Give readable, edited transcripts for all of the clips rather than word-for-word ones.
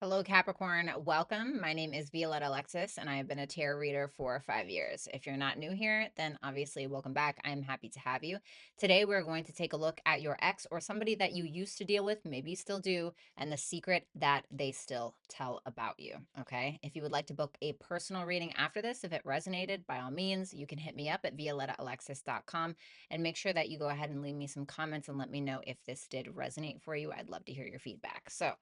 Hello, Capricorn. Welcome. My name is Violetta Alexis, and I have been a tarot reader for 5 years. If you're not new here, then obviously welcome back. I'm happy to have you. Today, we're going to take a look at your ex or somebody that you used to deal with, maybe you still do, and the secret that they still tell about you. Okay. If you would like to book a personal reading after this, if it resonated, by all means, you can hit me up at violettaalexis.com and make sure that you go ahead and leave me some comments and let me know if this did resonate for you. I'd love to hear your feedback. So,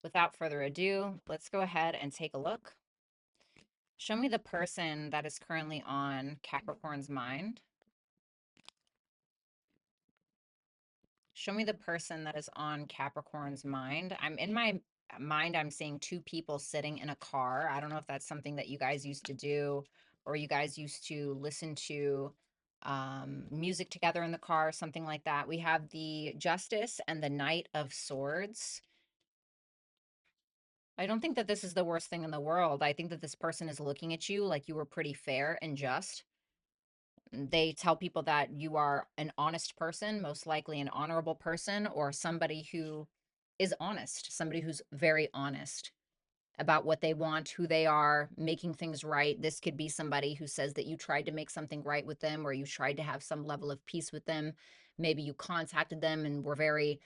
without further ado, let's go ahead and take a look. Show me the person that is currently on Capricorn's mind. Show me the person that is on Capricorn's mind. I'm in my mind, I'm seeing two people sitting in a car. I don't know if that's something that you guys used to do or you guys used to listen to music together in the car, something like that. We have the Justice and the Knight of Swords. I don't think that this is the worst thing in the world. I think that this person is looking at you like you were pretty fair and just. They tell people that you are an honest person, most likely an honorable person, or somebody who is honest, somebody who's very honest about what they want, who they are, making things right. This could be somebody who says that you tried to make something right with them, or you tried to have some level of peace with them. Maybe you contacted them and were very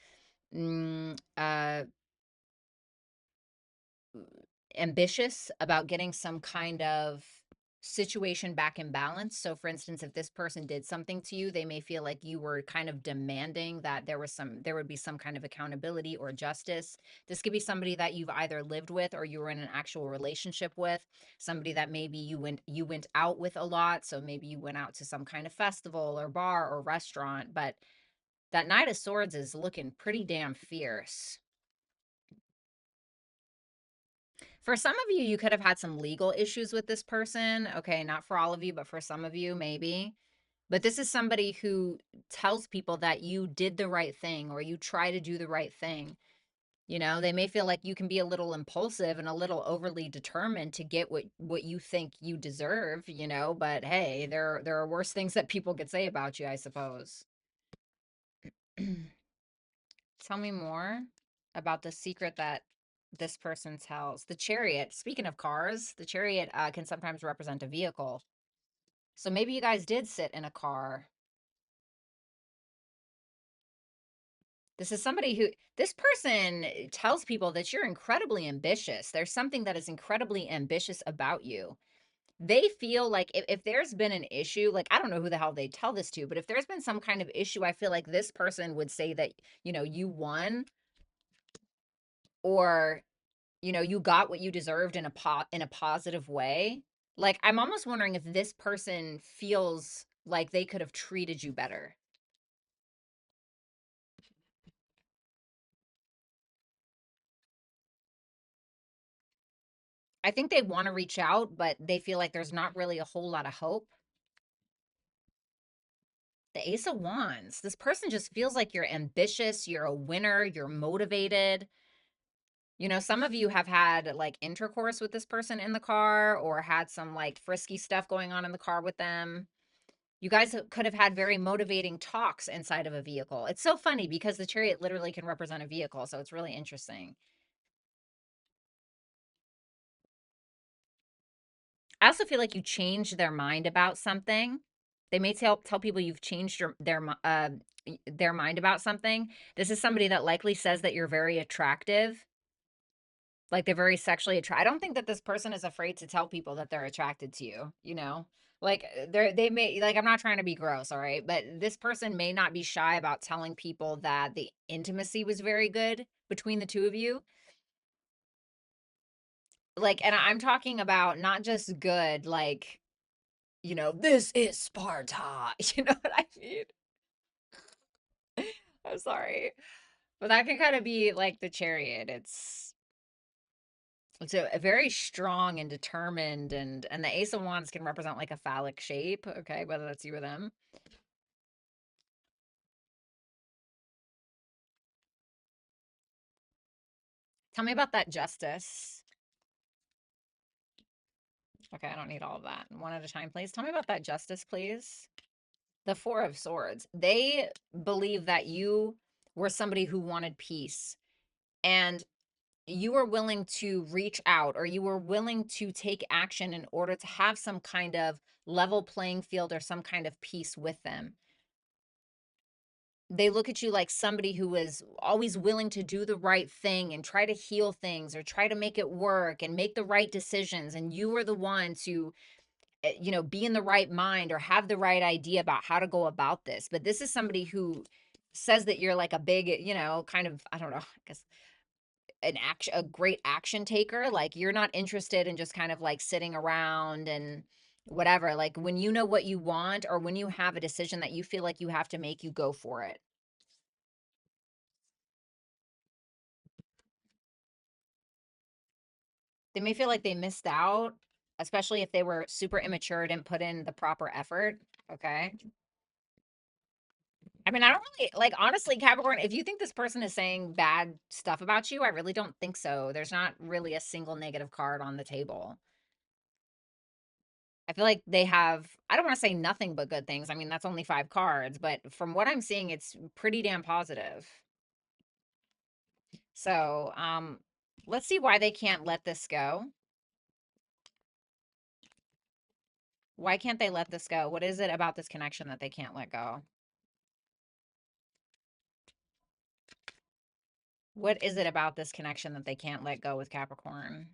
ambitious about getting some kind of situation back in balance. So for instance, if this person did something to you, they may feel like you were kind of demanding that there would be some kind of accountability or justice. This could be somebody that you've either lived with or you were in an actual relationship with, somebody that maybe you went out with a lot. So maybe you went out to some kind of festival or bar or restaurant, but that Knight of Swords is looking pretty damn fierce. For some of you, you could have had some legal issues with this person. Okay, not for all of you, but for some of you, maybe. But this is somebody who tells people that you did the right thing or you try to do the right thing. You know, they may feel like you can be a little impulsive and a little overly determined to get what you think you deserve, you know, but hey, there are worse things that people could say about you, I suppose. Tell me more about the secret that this person tells. The Chariot, speaking of cars, the Chariot can sometimes represent a vehicle. So maybe you guys did sit in a car. This is somebody who, this person tells people that you're incredibly ambitious. There's something that is incredibly ambitious about you. They feel like if there's been an issue, like, I don't know who the hell they tell this to, but if there's been some kind of issue, I feel like this person would say that, you know, you won, or you know, you got what you deserved in a positive way. Like, I'm almost wondering if this person feels like they could have treated you better. I think they want to reach out, but they feel like there's not really a whole lot of hope. The Ace of Wands. This person just feels like you're ambitious, you're a winner, you're motivated. You know, some of you have had like intercourse with this person in the car or had some like frisky stuff going on in the car with them. You guys could have had very motivating talks inside of a vehicle. It's so funny because the Chariot literally can represent a vehicle, so it's really interesting. I also feel like you changed their mind about something. They may tell people you've changed their mind about something. This is somebody that likely says that you're very attractive, like they're very sexually attracted. I don't think that this person is afraid to tell people that they're attracted to you, you know? Like they may, like, I'm not trying to be gross, all right? But this person may not be shy about telling people that the intimacy was very good between the two of you. Like, and I'm talking about not just good, like, you know, this is Sparta. You know what I mean? I'm sorry. But that can kind of be like the Chariot. It's a very strong and determined, and the Ace of Wands can represent like a phallic shape, okay, whether that's you or them. Tell me about that Justice. Okay, I don't need all of that. One at a time, please. Tell me about that Justice, please. The Four of Swords. They believe that you were somebody who wanted peace. And you were willing to reach out, or you were willing to take action in order to have some kind of level playing field or some kind of peace with them. They look at you like somebody who is always willing to do the right thing and try to heal things or try to make it work and make the right decisions. And you were the one to, be in the right mind or have the right idea about how to go about this. But this is somebody who says that you're like a big, kind of, I don't know, I guess a great action taker. Like, you're not interested in just kind of like sitting around and whatever. Like, when you know what you want, or when you have a decision that you feel like you have to make, you go for it. They may feel like they missed out, especially if they were super immature, didn't put in the proper effort. Okay. I mean, I don't really like, honestly, Capricorn, if you think this person is saying bad stuff about you, I really don't think so. There's not really a single negative card on the table. I feel like they have, I don't want to say nothing but good things. I mean, that's only 5 cards, but from what I'm seeing, it's pretty damn positive. So, let's see why they can't let this go. Why can't they let this go? What is it about this connection that they can't let go? What is it about this connection that they can't let go with Capricorn?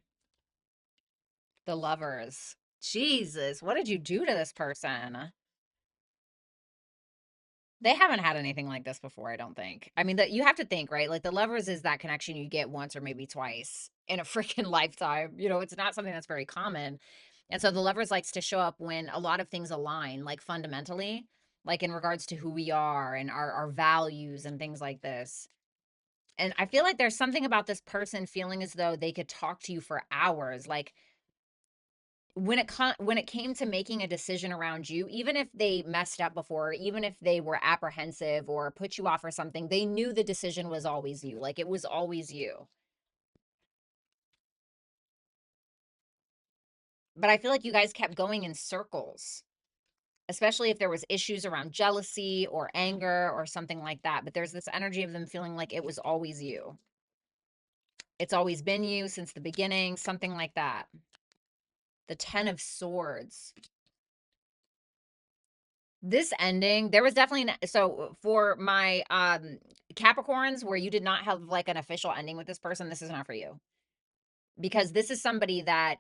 The Lovers. Jesus, what did you do to this person? They haven't had anything like this before, I don't think. I mean, that you have to think, right? Like, the Lovers is that connection you get once or maybe twice in a freaking lifetime. It's not something that's very common. And so the Lovers likes to show up when a lot of things align, like fundamentally, like in regards to who we are and our values and things like this. And I feel like there's something about this person feeling as though they could talk to you for hours. Like, when it came to making a decision around you, even if they messed up before, even if they were apprehensive or put you off or something, they knew the decision was always you. Like, it was always you. But I feel like you guys kept going in circles, especially if there was issues around jealousy or anger or something like that. But there's this energy of them feeling like it was always you. It's always been you since the beginning, something like that. The 10 of Swords. This ending, there was definitely so for my Capricorns, where you did not have like an official ending with this person, this is not for you. Because this is somebody that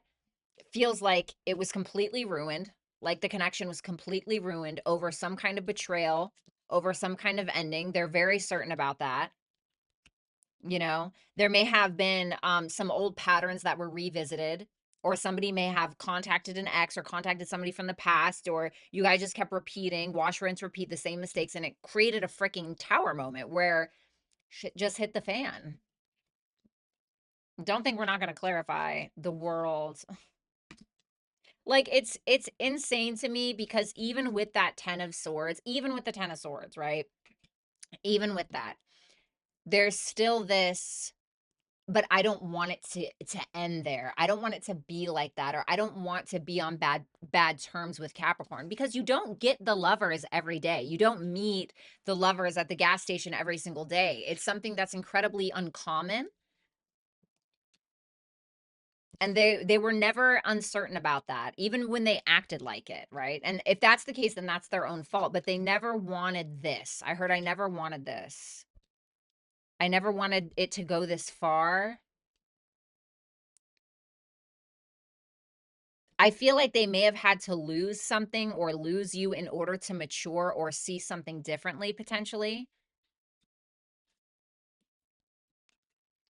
feels like it was completely ruined, like the connection was completely ruined over some kind of betrayal, over some kind of ending. They're very certain about that. There may have been some old patterns that were revisited, or somebody may have contacted an ex or contacted somebody from the past, or you guys just kept repeating, wash, rinse, repeat the same mistakes, and it created a freaking tower moment where shit just hit the fan. Don't think we're not going to clarify the world. Like, it's insane to me, because even with that 10 of Swords, even with the 10 of Swords, right? Even with that, there's still this, but I don't want it to end there. I don't want it to be like that, or I don't want to be on bad terms with Capricorn, because you don't get the Lovers every day. You don't meet the Lovers at the gas station every single day. It's something that's incredibly uncommon. And they were never uncertain about that, even when they acted like it, right? And if that's the case, then that's their own fault. But they never wanted this. I never wanted this. I never wanted it to go this far. I feel like they may have had to lose something or lose you in order to mature or see something differently, potentially.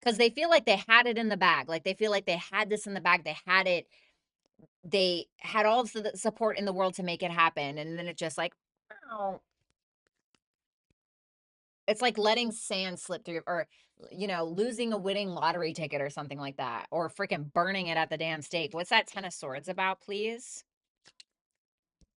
Because they feel like they had it in the bag. Like, they feel like they had this in the bag. They had it. They had all of the support in the world to make it happen. And then it just like, oh, it's like letting sand slip through, or, losing a winning lottery ticket or something like that, or freaking burning it at the damn stake. What's that 10 of Swords about, please?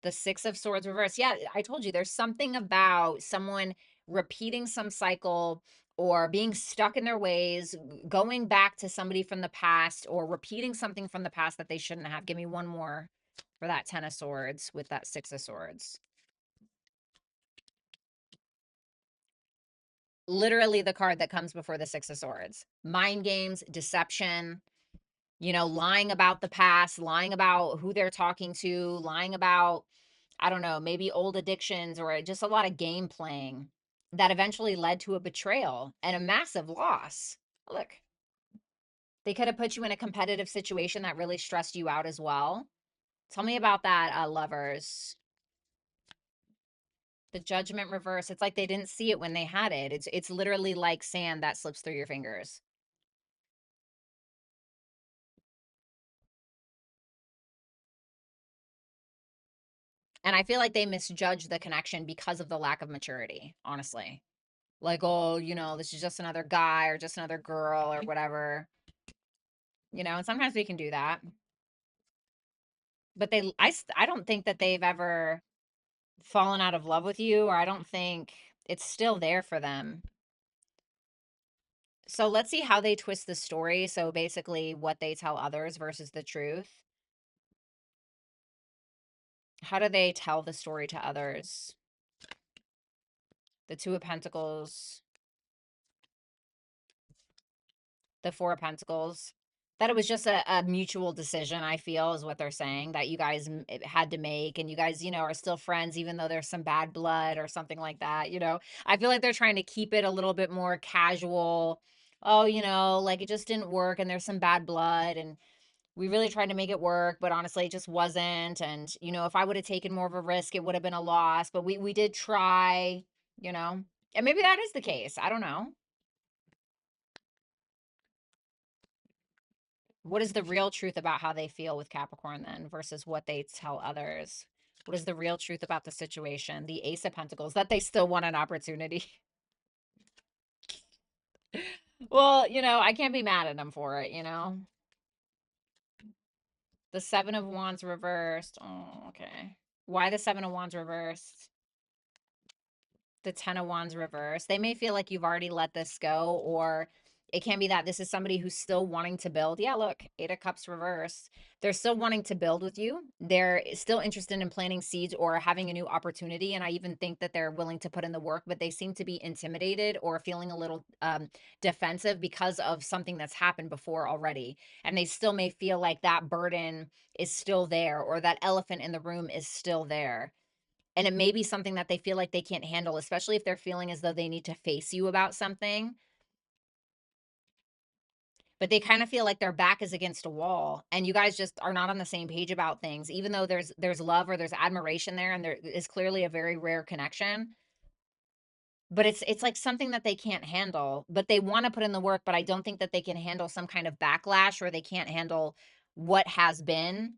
The 6 of Swords reverse. Yeah, I told you, there's something about someone repeating some cycle, or being stuck in their ways, going back to somebody from the past, or repeating something from the past that they shouldn't have. Give me one more for that 10 of Swords with that 6 of Swords. literally the card that comes before the Six of Swords. Mind games, deception, lying about the past, lying about who they're talking to, lying about, I don't know, maybe old addictions or just a lot of game playing that eventually led to a betrayal and a massive loss. Look, they could have put you in a competitive situation that really stressed you out as well. Tell me about that, lovers. The Judgment reverse. It's like they didn't see it when they had it. It's literally like sand that slips through your fingers. And I feel like they misjudged the connection because of the lack of maturity, honestly. Like, oh, this is just another guy or just another girl or whatever. And sometimes we can do that. But I don't think that they've ever fallen out of love with you, or I don't think it's still there for them. So let's see how they twist the story. So basically, what they tell others versus the truth. How do they tell the story to others? The Two of Pentacles, the Four of Pentacles. That it was just a mutual decision, I feel, is what they're saying, that you guys had to make, and you guys, are still friends, even though there's some bad blood or something like that. I feel like they're trying to keep it a little bit more casual. Oh, like it just didn't work, and there's some bad blood, and we really tried to make it work, but honestly, it just wasn't. And, if I would have taken more of a risk, it would have been a loss, but we did try, and maybe that is the case. I don't know. What is the real truth about how they feel with Capricorn then versus what they tell others? What is the real truth about the situation? The Ace of Pentacles, that they still want an opportunity. Well, I can't be mad at them for it. The Seven of Wands reversed. Oh, okay. Why the Seven of Wands reversed? The Ten of Wands reverse. They may feel like you've already let this go, or it can be that this is somebody who's still wanting to build. Yeah, look, Eight of Cups reversed. They're still wanting to build with you. They're still interested in planting seeds or having a new opportunity. And I even think that they're willing to put in the work, but they seem to be intimidated or feeling a little defensive because of something that's happened before already. And they still may feel like that burden is still there, or that elephant in the room is still there. And it may be something that they feel like they can't handle, especially if they're feeling as though they need to face you about something. But they kind of feel like their back is against a wall and you guys just are not on the same page about things, even though there's love or there's admiration there, and there is clearly a very rare connection. But it's like something that they can't handle, but they want to put in the work, but I don't think that they can handle some kind of backlash, or they can't handle what has been.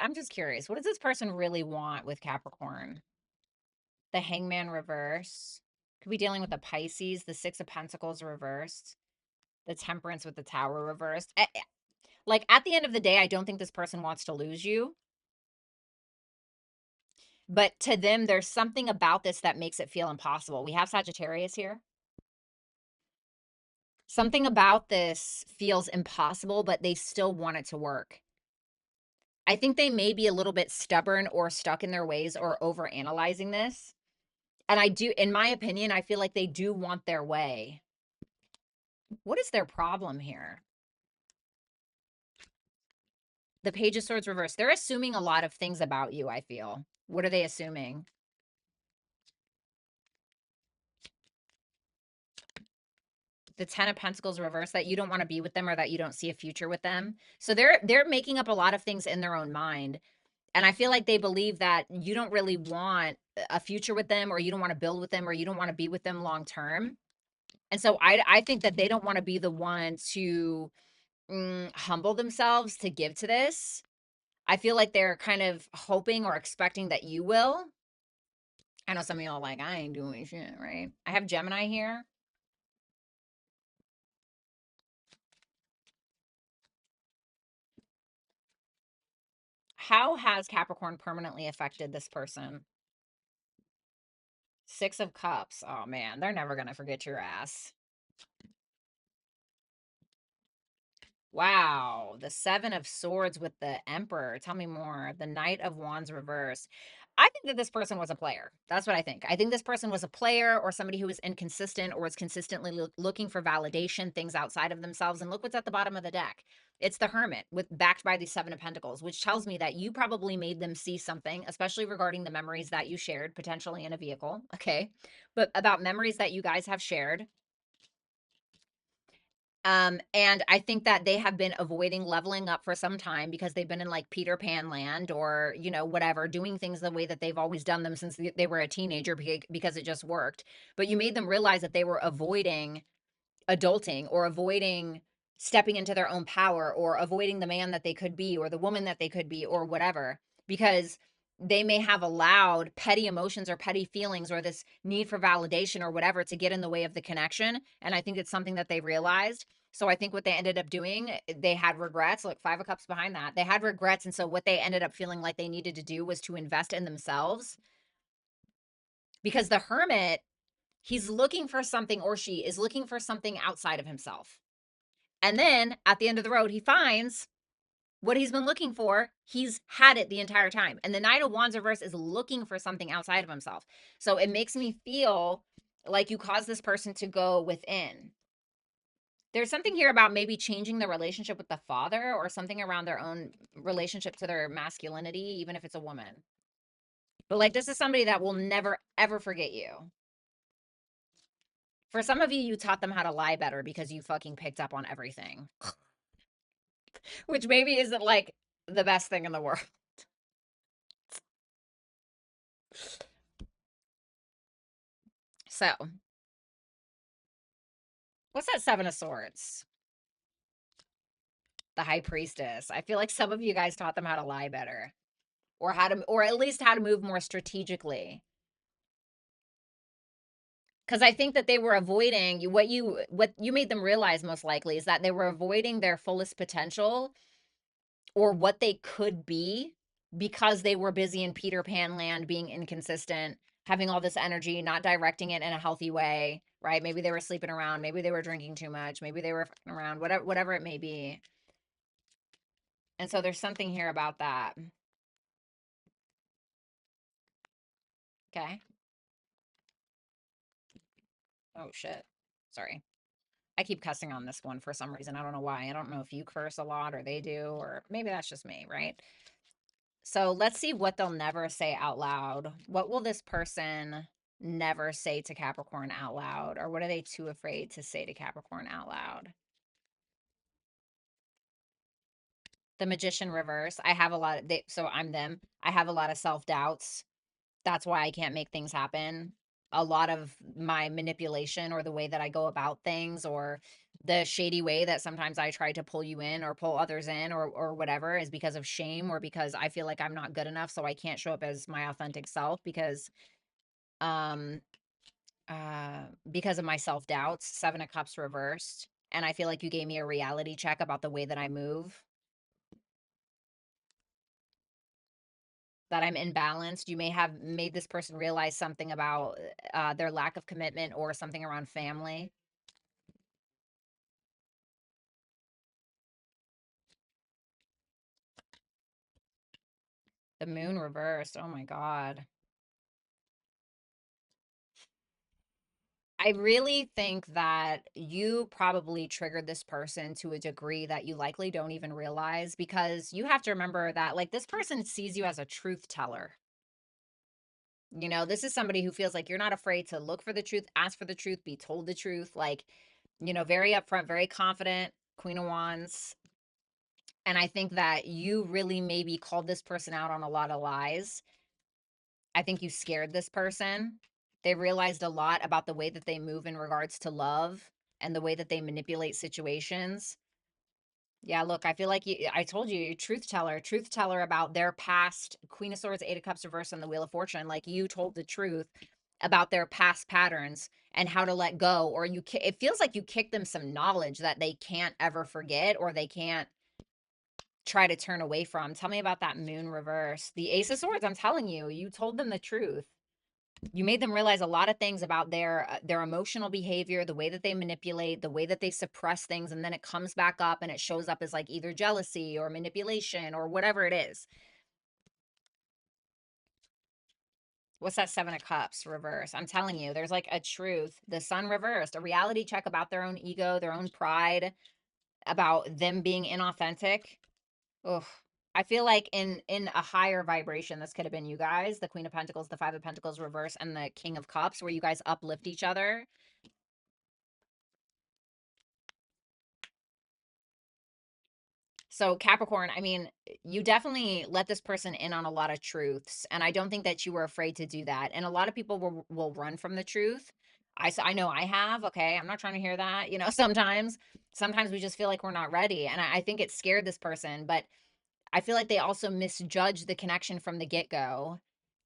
I'm just curious. What does this person really want with Capricorn? The Hangman reverse. Could be dealing with the Pisces, the Six of Pentacles reversed, the Temperance with the Tower reversed. Like, at the end of the day, I don't think this person wants to lose you. But to them, there's something about this that makes it feel impossible. We have Sagittarius here. Something about this feels impossible, but they still want it to work. I think they may be a little bit stubborn or stuck in their ways or over analyzing this. And I do, in my opinion, I feel like they do want their way. What is their problem here? The Page of Swords reversed. They're assuming a lot of things about you, I feel. What are they assuming? The Ten of Pentacles reversed, that you don't want to be with them or that you don't see a future with them. So they're making up a lot of things in their own mind. And I feel like they believe that you don't really want a future with them, or you don't want to build with them, or you don't want to be with them long term. And so I think that they don't want to be the one to humble themselves to give to this. I feel like they're kind of hoping or expecting that you will. I know some of y'all like, I ain't doing shit, right? I have Gemini here. How has Capricorn permanently affected this person? Six of Cups. Oh man, they're never going to forget your ass. Wow, the Seven of Swords with the Emperor. Tell me more. The Knight of Wands reversed. I think that this person was a player. That's what I think. I think this person was a player or somebody who was inconsistent or was consistently looking for validation, things outside of themselves. And look what's at the bottom of the deck. It's the Hermit with backed by the Seven of Pentacles, which tells me that you probably made them see something, especially regarding the memories that you shared, potentially in a vehicle. Okay. But about memories that you guys have shared. And I think that they have been avoiding leveling up for some time because they've been in like Peter Pan land or, you know, whatever, doing things the way that they've always done them since they were a teenager because it just worked. But you made them realize that they were avoiding adulting or avoiding stepping into their own power or avoiding the man that they could be or the woman that they could be or whatever, because they may have allowed petty emotions or petty feelings or this need for validation or whatever to get in the way of the connection. And I think it's something that they realized. So I think what they ended up doing, they had regrets. Look, Five of Cups behind that. They had regrets. And so what they ended up feeling like they needed to do was to invest in themselves, because the Hermit, he's looking for something, or she is looking for something outside of himself. And then at the end of the road, he finds what he's been looking for. He's had it the entire time. And the Knight of Wands reverse is looking for something outside of himself. So it makes me feel like you caused this person to go within. There's something here about maybe changing the relationship with the father or something around their own relationship to their masculinity, even if it's a woman. But like, this is somebody that will never, ever forget you. For some of you, you taught them how to lie better because you fucking picked up on everything, which maybe isn't like the best thing in the world. So, what's that Seven of Swords? The High Priestess. I feel like some of you guys taught them how to lie better, or how to, or at least how to move more strategically. Because I think that they were avoiding you. What you made them realize most likely is that they were avoiding their fullest potential or what they could be because they were busy in Peter Pan land, being inconsistent, having all this energy, not directing it in a healthy way, right? Maybe they were sleeping around, maybe they were drinking too much, maybe they were fucking around, whatever it may be. And so there's something here about that. Okay. Oh shit. Sorry. I keep cussing on this one for some reason. I don't know why. I don't know if you curse a lot or they do, or maybe that's just me, right? So let's see what they'll never say out loud. What will this person never say to Capricorn out loud? Or what are they too afraid to say to Capricorn out loud? The Magician reverse. I have a lot of, so I'm them. I have a lot of self-doubts. That's why I can't make things happen. A lot of my manipulation or the way that I go about things or the shady way that sometimes I try to pull you in or pull others in or whatever is because of shame or because I feel like I'm not good enough, so I can't show up as my authentic self um because of my self-doubts. Seven of Cups reversed, and I feel like you gave me a reality check about the way that I move, that I'm imbalanced. You may have made this person realize something about their lack of commitment or something around family. The Moon reversed. Oh my God. I really think that you probably triggered this person to a degree that you likely don't even realize, because you have to remember that like this person sees you as a truth teller. You know, this is somebody who feels like you're not afraid to look for the truth, ask for the truth, be told the truth, like, you know, very upfront, very confident, Queen of Wands. And I think that you really maybe called this person out on a lot of lies. I think you scared this person. They realized a lot about the way that they move in regards to love and the way that they manipulate situations. Yeah, look, I feel like I told you, you're truth teller about their past. Queen of Swords, Eight of Cups reversed, and the Wheel of Fortune. Like you told the truth about their past patterns and how to let go, or it feels like you kicked them some knowledge that they can't ever forget, or they can't try to turn away from. Tell me about that moon reverse. The Ace of Swords, I'm telling you, you told them the truth. You made them realize a lot of things about their emotional behavior, the way that they manipulate, the way that they suppress things, and then it comes back up and it shows up as like either jealousy or manipulation or whatever it is. What's that Seven of Cups reverse? I'm telling you, there's like a truth. The Sun reversed, a reality check about their own ego, their own pride, about them being inauthentic. Ugh. I feel like in a higher vibration, this could have been you guys, the Queen of Pentacles, the Five of Pentacles reverse, and the King of Cups, where you guys uplift each other. So Capricorn, I mean, you definitely let this person in on a lot of truths, and I don't think that you were afraid to do that. And a lot of people will run from the truth. I know I have. Okay, I'm not trying to hear that. You know, sometimes we just feel like we're not ready, and I think it scared this person. But I feel like they also misjudged the connection from the get go.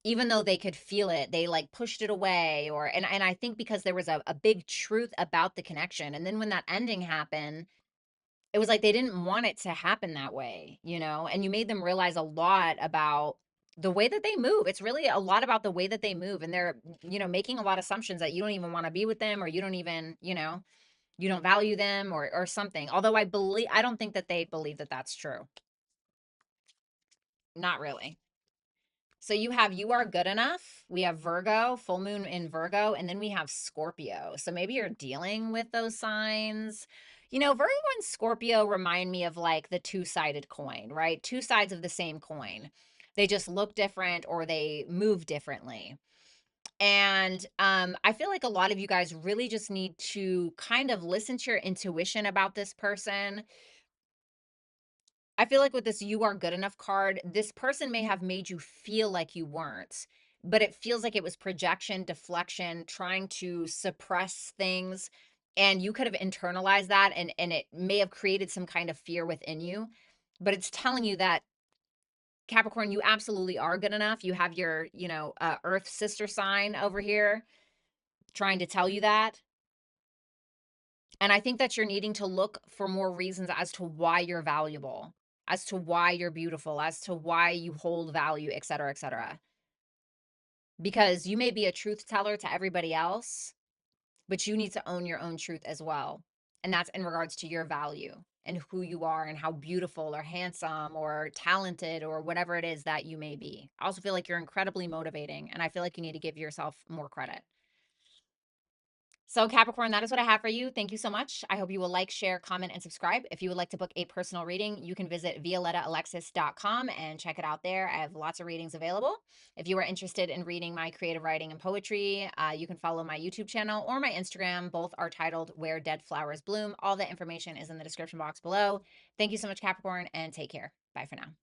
Even though they could feel it, they like pushed it away, or and I think because there was a big truth about the connection, and then when that ending happened, it was like they didn't want it to happen that way, you know? And you made them realize a lot about the way that they move. It's really a lot about the way that they move. And they're, you know, making a lot of assumptions that you don't even want to be with them, or you don't even, you know, you don't value them, or something. Although I don't think that they believe that that's true. Not really. So you are good enough. We have Virgo, full moon in Virgo, and then we have Scorpio. So maybe you're dealing with those signs. You know, Virgo and Scorpio remind me of like the two-sided coin, right? Two sides of the same coin. They just look different or they move differently. And I feel like a lot of you guys really just need to kind of listen to your intuition about this person. I feel like with this "you are good enough" card, this person may have made you feel like you weren't, but it feels like it was projection, deflection, trying to suppress things, and you could have internalized that, and it may have created some kind of fear within you. But it's telling you that Capricorn, you absolutely are good enough. You have your, you know, Earth sister sign over here trying to tell you that. And I think that you're needing to look for more reasons as to why you're valuable, as to why you're beautiful, as to why you hold value, et cetera, et cetera. Because you may be a truth teller to everybody else, but you need to own your own truth as well. And that's in regards to your value and who you are and how beautiful or handsome or talented or whatever it is that you may be. I also feel like you're incredibly motivating, and I feel like you need to give yourself more credit. So Capricorn, that is what I have for you. Thank you so much. I hope you will like, share, comment, and subscribe. If you would like to book a personal reading, you can visit violettaalexis.com and check it out there. I have lots of readings available. If you are interested in reading my creative writing and poetry, you can follow my YouTube channel or my Instagram. Both are titled Where Dead Flowers Bloom. All the information is in the description box below. Thank you so much, Capricorn, and take care. Bye for now.